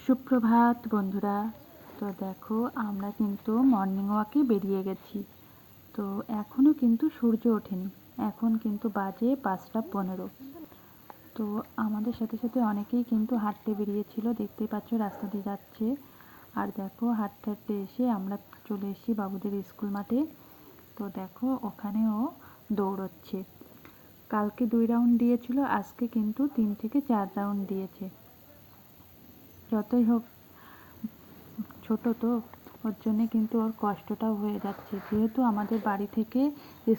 সুপ্রভাত বন্ধুরা। তো দেখো আমরা কিন্তু মর্নিং ওয়াকে বেরিয়ে গেছি। তো এখনও কিন্তু সূর্য ওঠেনি, এখন কিন্তু বাজে 5টা 15। তো আমাদের সাথে সাথে অনেকেই কিন্তু হাঁটতে বেরিয়েছিল, দেখতেই পাচ্ছ রাস্তা দিয়ে যাচ্ছে। আর দেখো হাঁটতে হাঁটতে এসে আমরা চলে এসেছি বাবুদের স্কুল মাঠে। তো দেখো ওখানেও দৌড়চ্ছে। কালকে 2 রাউন্ড দিয়েছিল, আজকে কিন্তু 3 থেকে 4 রাউন্ড দিয়েছে। যতই হোক ছোট তো, ওর জন্যে কিন্তু ওর কষ্টটাও হয়ে যাচ্ছে, যেহেতু আমাদের বাড়ি থেকে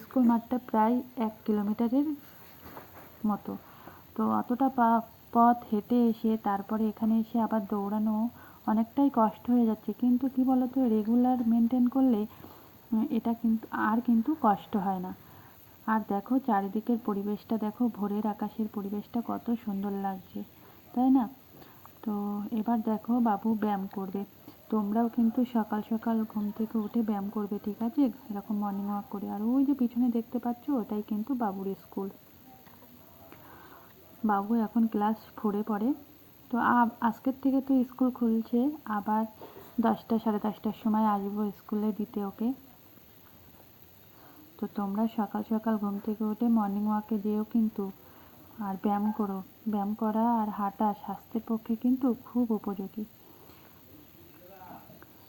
স্কুল মাঠটা প্রায় 1 কিলোমিটারের মতো। তো অতটা পথ হেঁটে এসে তারপরে এখানে এসে আবার দৌড়ানো অনেকটাই কষ্ট হয়ে যাচ্ছে। কিন্তু কি বলতো, রেগুলার মেনটেন করলে এটা কিন্তু কষ্ট হয় না। আর দেখো চারিদিকের পরিবেশটা দেখো, ভোরের আকাশের পরিবেশটা কত সুন্দর লাগছে, তাই না? তো এবার দেখো বাবু ব্যায়াম করবে। তোমরাও কিন্তু সকাল সকাল ঘুম থেকে উঠে ব্যায়াম করবে, ঠিক আছে? এরকম মর্নিং ওয়াক করে। আর ওই যে পিছনে দেখতে পাচ্ছ, ওটাই কিন্তু বাবুর স্কুল। বাবু এখন ক্লাস 4-এ পড়ে। তো আজকের থেকে তো স্কুল খুলছে, আবার 10টা 10:30টার সময় আসবো স্কুলে দিতে ওকে। তো তোমরা সকাল সকাল ঘুম থেকে উঠে মর্নিং ওয়াকে যেও কিন্তু, আর ব্যায়াম করো। ব্যায়াম করা আর হাঁটা স্বাস্থ্যের পক্ষে কিন্তু খুব উপযোগী।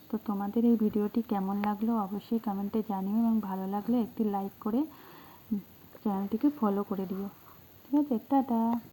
তো তোমাদের এই ভিডিওটি কেমন লাগলো অবশ্যই কমেন্টে জানিও, এবং ভালো লাগলে একটি লাইক করে চ্যানেলটিকে ফলো করে দিও, ঠিক আছে? টাটা।